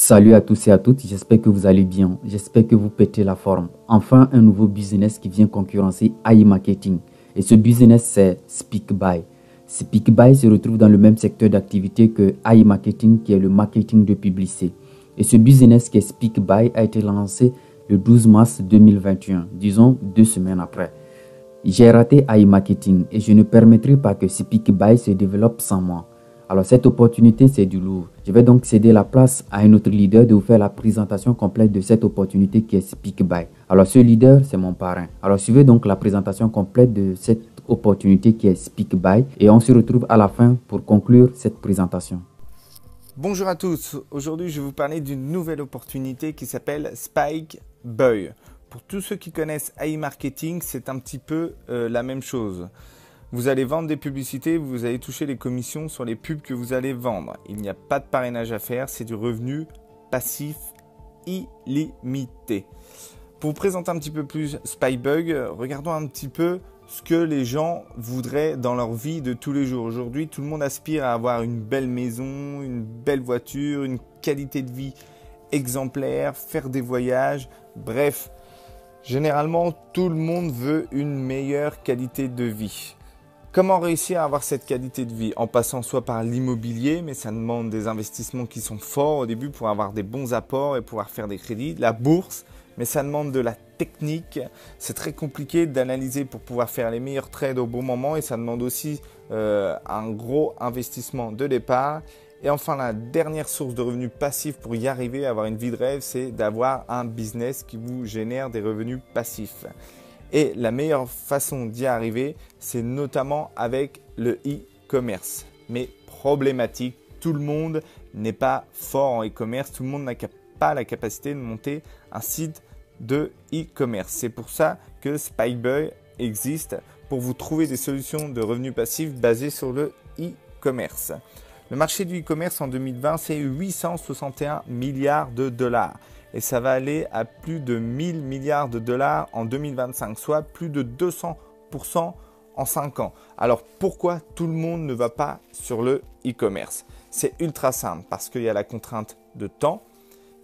Salut à tous et à toutes, j'espère que vous allez bien, j'espère que vous pétez la forme. Enfin, un nouveau business qui vient concurrencer AI Marketing. Et ce business, c'est SpeakBuy. SpeakBuy se retrouve dans le même secteur d'activité que AI Marketing, qui est le marketing de publicité. Et ce business qui est SpeakBuy a été lancé le 12 mars 2021, disons 2 semaines après. J'ai raté AI Marketing et je ne permettrai pas que SpeakBuy se développe sans moi. Alors cette opportunité, c'est du lourd. Je vais donc céder la place à un autre leader de vous faire la présentation complète de cette opportunité qui est SpeakBuy. Alors ce leader, c'est mon parrain. Alors suivez donc la présentation complète de cette opportunité qui est SpeakBuy et on se retrouve à la fin pour conclure cette présentation. Bonjour à tous, aujourd'hui je vais vous parler d'une nouvelle opportunité qui s'appelle SpeakBuy. Pour tous ceux qui connaissent AI Marketing, c'est un petit peu la même chose. Vous allez vendre des publicités, vous allez toucher les commissions sur les pubs que vous allez vendre. Il n'y a pas de parrainage à faire, c'est du revenu passif illimité. Pour vous présenter un petit peu plus SpeakBuy, regardons un petit peu ce que les gens voudraient dans leur vie de tous les jours. Aujourd'hui, tout le monde aspire à avoir une belle maison, une belle voiture, une qualité de vie exemplaire, faire des voyages, bref. Généralement, tout le monde veut une meilleure qualité de vie. Comment réussir à avoir cette qualité de vie? En passant soit par l'immobilier, mais ça demande des investissements qui sont forts au début pour avoir des bons apports et pouvoir faire des crédits. La bourse, mais ça demande de la technique. C'est très compliqué d'analyser pour pouvoir faire les meilleurs trades au bon moment et ça demande aussi un gros investissement de départ. Et enfin, la dernière source de revenus passifs pour y arriver, avoir une vie de rêve, c'est d'avoir un business qui vous génère des revenus passifs. Et la meilleure façon d'y arriver, c'est notamment avec le e-commerce. Mais problématique, tout le monde n'est pas fort en e-commerce, tout le monde n'a pas la capacité de monter un site de e-commerce. C'est pour ça que SpeakBuy existe, pour vous trouver des solutions de revenus passifs basées sur le e-commerce. Le marché du e-commerce en 2020, c'est 861 milliards de dollars. Et ça va aller à plus de 1000 milliards de dollars en 2025, soit plus de 200% en 5 ans. Alors pourquoi tout le monde ne va pas sur le e-commerce? C'est ultra simple parce qu'il y a la contrainte de temps,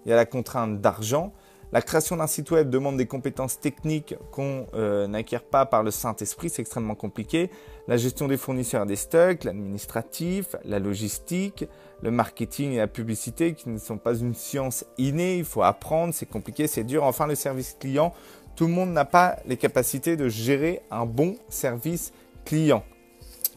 il y a la contrainte d'argent. La création d'un site web demande des compétences techniques qu'on n'acquiert pas par le Saint-Esprit, c'est extrêmement compliqué. La gestion des fournisseurs et des stocks, l'administratif, la logistique, le marketing et la publicité qui ne sont pas une science innée, il faut apprendre, c'est compliqué, c'est dur. Enfin, le service client, tout le monde n'a pas les capacités de gérer un bon service client.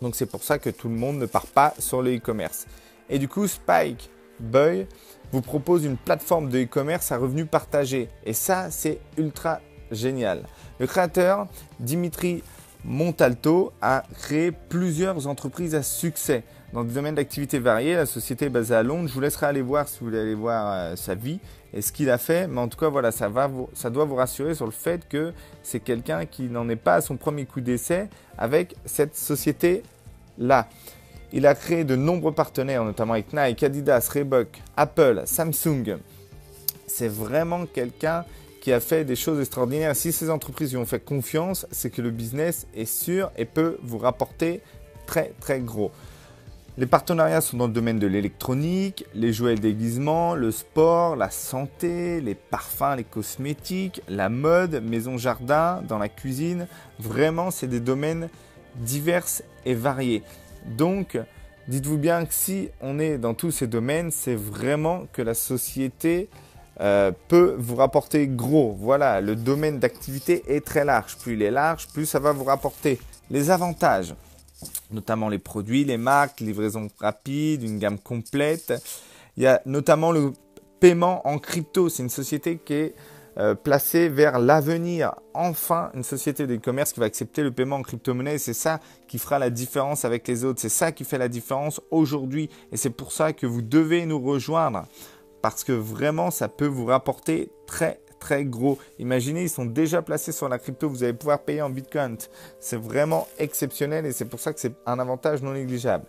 Donc c'est pour ça que tout le monde ne part pas sur le e-commerce. Et du coup, SpeakBuy vous propose une plateforme de e-commerce à revenus partagés. Et ça, c'est ultra génial. Le créateur, Dimitri Montalto, a créé plusieurs entreprises à succès dans des domaines d'activité variés. La société est basée à Londres. Je vous laisserai aller voir si vous voulez aller voir sa vie et ce qu'il a fait. Mais en tout cas, voilà, ça doit vous rassurer sur le fait que c'est quelqu'un qui n'en est pas à son premier coup d'essai avec cette société-là. Il a créé de nombreux partenaires, notamment avec Nike, Adidas, Reebok, Apple, Samsung. C'est vraiment quelqu'un qui a fait des choses extraordinaires. Si ces entreprises lui ont fait confiance, c'est que le business est sûr et peut vous rapporter très très gros. Les partenariats sont dans le domaine de l'électronique, les jouets et déguisements, le sport, la santé, les parfums, les cosmétiques, la mode, maison-jardin, dans la cuisine. Vraiment, c'est des domaines divers et variés. Donc, dites-vous bien que si on est dans tous ces domaines, c'est vraiment que la société peut vous rapporter gros. Voilà, le domaine d'activité est très large. Plus il est large, plus ça va vous rapporter. Les avantages, notamment les produits, les marques, livraison rapide, une gamme complète. Il y a notamment le paiement en crypto. C'est une société qui est placée vers l'avenir. Enfin, une société d'e-commerce qui va accepter le paiement en crypto-monnaie. C'est ça qui fera la différence avec les autres. C'est ça qui fait la différence aujourd'hui. Et c'est pour ça que vous devez nous rejoindre. Parce que vraiment, ça peut vous rapporter très très gros. Imaginez, ils sont déjà placés sur la crypto. Vous allez pouvoir payer en Bitcoin. C'est vraiment exceptionnel et c'est pour ça que c'est un avantage non négligeable.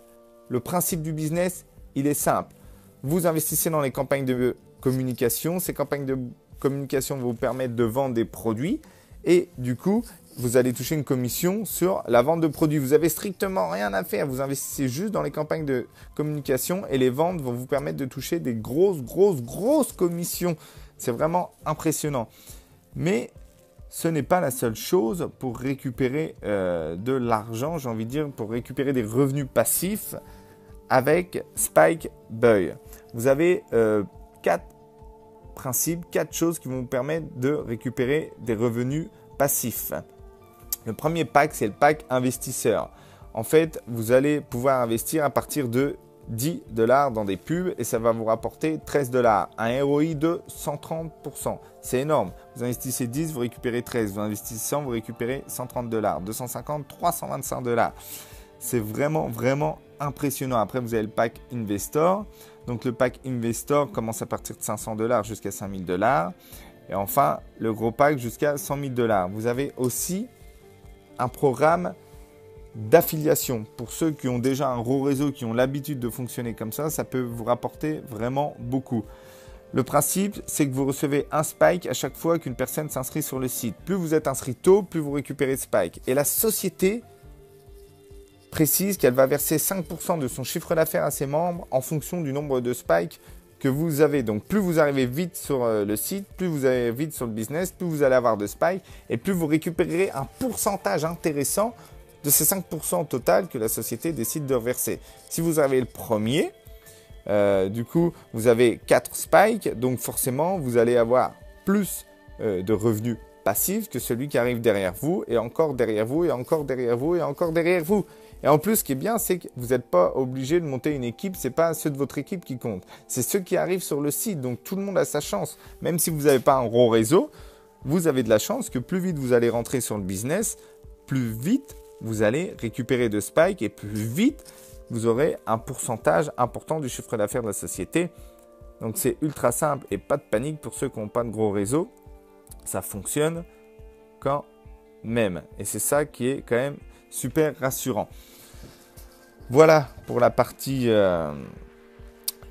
Le principe du business, il est simple. Vous investissez dans les campagnes de communication. Ces campagnes de communication vont vous permettre de vendre des produits et du coup, vous allez toucher une commission sur la vente de produits. Vous avez strictement rien à faire. Vous investissez juste dans les campagnes de communication et les ventes vont vous permettre de toucher des grosses commissions. C'est vraiment impressionnant. Mais ce n'est pas la seule chose pour récupérer de l'argent, j'ai envie de dire, pour récupérer des revenus passifs avec SpikeBuy. Vous avez 4 principes, 4 choses qui vont vous permettre de récupérer des revenus passifs. Le premier pack, c'est le pack investisseur. En fait, vous allez pouvoir investir à partir de $10 dans des pubs et ça va vous rapporter $13. Un ROI de 130%. C'est énorme. Vous investissez 10, vous récupérez 13. Vous investissez 100, vous récupérez $130. 250, $325. C'est vraiment impressionnant. Après, vous avez le pack Investor. Donc, le pack Investor commence à partir de $500 jusqu'à $5000. Et enfin, le gros pack jusqu'à $100 000. Vous avez aussi un programme d'affiliation. Pour ceux qui ont déjà un gros réseau, qui ont l'habitude de fonctionner comme ça peut vous rapporter vraiment beaucoup. Le principe, c'est que vous recevez un spike à chaque fois qu'une personne s'inscrit sur le site. Plus vous êtes inscrit tôt, plus vous récupérez de spike. Et la société précise qu'elle va verser 5% de son chiffre d'affaires à ses membres en fonction du nombre de spikes que vous avez. Donc, plus vous arrivez vite sur le site, plus vous allez vite sur le business, plus vous allez avoir de spikes et plus vous récupérerez un pourcentage intéressant de ces 5% total que la société décide de verser. Si vous avez le premier, du coup, vous avez 4 spikes, donc forcément, vous allez avoir plus de revenus passifs que celui qui arrive derrière vous, et encore derrière vous, et encore derrière vous, et encore derrière vous. Et en plus, ce qui est bien, c'est que vous n'êtes pas obligé de monter une équipe, ce n'est pas ceux de votre équipe qui comptent, c'est ceux qui arrivent sur le site, donc tout le monde a sa chance. Même si vous n'avez pas un gros réseau, vous avez de la chance que plus vite vous allez rentrer sur le business, plus vite vous allez récupérer de spike et plus vite vous aurez un pourcentage important du chiffre d'affaires de la société. Donc c'est ultra simple et pas de panique pour ceux qui n'ont pas de gros réseau. Ça fonctionne quand même. Et c'est ça qui est quand même super rassurant. Voilà pour la partie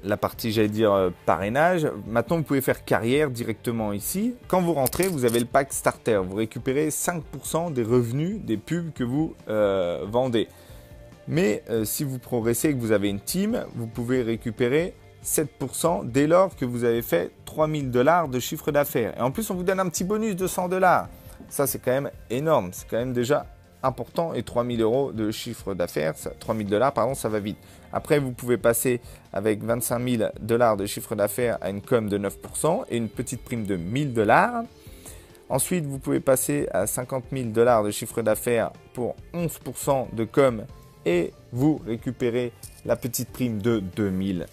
j'allais dire parrainage. Maintenant, vous pouvez faire carrière directement ici. Quand vous rentrez, vous avez le pack starter. Vous récupérez 5% des revenus des pubs que vous vendez. Mais si vous progressez et que vous avez une team, vous pouvez récupérer 7% dès lors que vous avez fait $3000 de chiffre d'affaires. Et en plus, on vous donne un petit bonus de $100. Ça, c'est quand même énorme. C'est quand même déjà important. Et 3000 € de chiffre d'affaires, $3000, pardon, ça va vite. Après, vous pouvez passer avec $25 000 de chiffre d'affaires à une com de 9% et une petite prime de $1000. Ensuite, vous pouvez passer à $50 000 de chiffre d'affaires pour 11% de com et vous récupérez la petite prime de $2000.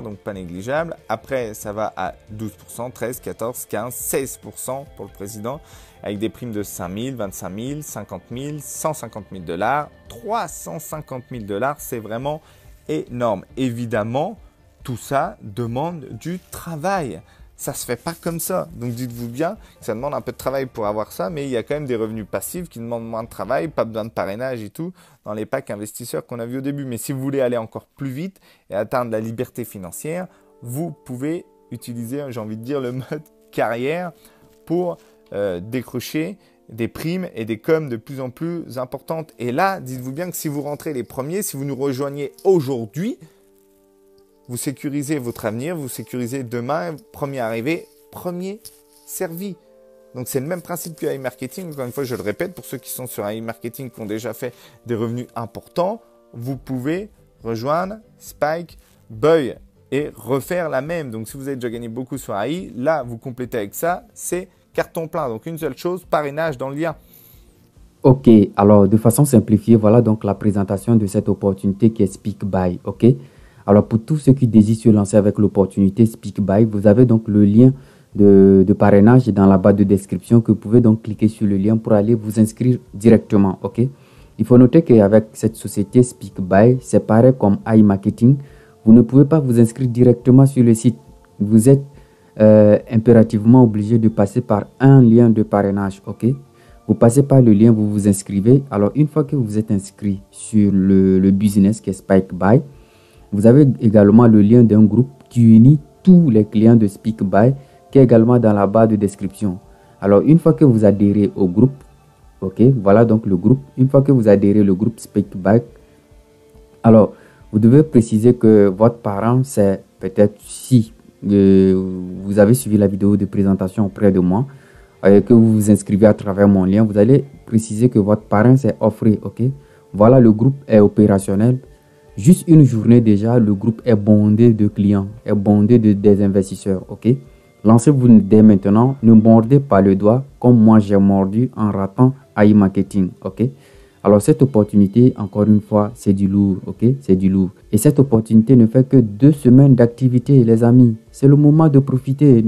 Donc pas négligeable. Après, ça va à 12%, 13, 14, 15, 16% pour le président, avec des primes de 5 000, 25 000, 50 000, 150 000 $, 350 000 $. C'est vraiment énorme. Évidemment, tout ça demande du travail. Ça ne se fait pas comme ça. Donc dites-vous bien que ça demande un peu de travail pour avoir ça, mais il y a quand même des revenus passifs qui demandent moins de travail, pas besoin de parrainage et tout, dans les packs investisseurs qu'on a vu au début. Mais si vous voulez aller encore plus vite et atteindre la liberté financière, vous pouvez utiliser, j'ai envie de dire, le mode carrière pour décrocher des primes et des coms de plus en plus importantes. Et là, dites-vous bien que si vous rentrez les premiers, si vous nous rejoignez aujourd'hui, vous sécurisez votre avenir, vous sécurisez demain, premier arrivé, premier servi. Donc, c'est le même principe que iMarketing. Encore une fois, je le répète, pour ceux qui sont sur iMarketing, qui ont déjà fait des revenus importants, vous pouvez rejoindre SpikeBuy et refaire la même. Donc, si vous avez déjà gagné beaucoup sur AI, là, vous complétez avec ça, c'est carton plein. Donc, une seule chose, parrainage dans le lien. Ok, alors de façon simplifiée, voilà donc la présentation de cette opportunité qui est SpeakBuy. Ok. Alors, pour tous ceux qui désirent se lancer avec l'opportunité SpeakBuy, vous avez donc le lien de parrainage dans la barre de description que vous pouvez donc cliquer sur le lien pour aller vous inscrire directement. Ok. Il faut noter qu'avec cette société SpeakBuy, c'est pareil comme iMarketing. Vous ne pouvez pas vous inscrire directement sur le site. Vous êtes impérativement obligé de passer par un lien de parrainage. Ok. Vous passez par le lien, vous vous inscrivez. Alors, une fois que vous êtes inscrit sur le business qui est SpeakBuy, vous avez également le lien d'un groupe qui unit tous les clients de SpeakBuy qui est également dans la barre de description. Alors, une fois que vous adhérez au groupe, Ok, voilà donc le groupe. Une fois que vous adhérez au groupe SpeakBy, alors vous devez préciser que votre parent, c'est peut-être si vous avez suivi la vidéo de présentation auprès de moi, que vous vous inscrivez à travers mon lien, vous allez préciser que votre parrain c'est offert. Ok, voilà, le groupe est opérationnel. Juste une journée déjà, le groupe est bondé de clients, est bondé des investisseurs. Ok, lancez-vous dès maintenant, ne mordez pas le doigt comme moi j'ai mordu en ratant AI Marketing. Ok, alors cette opportunité, encore une fois, c'est du lourd. Ok, c'est du lourd. Et cette opportunité ne fait que 2 semaines d'activité, les amis. C'est le moment de profiter.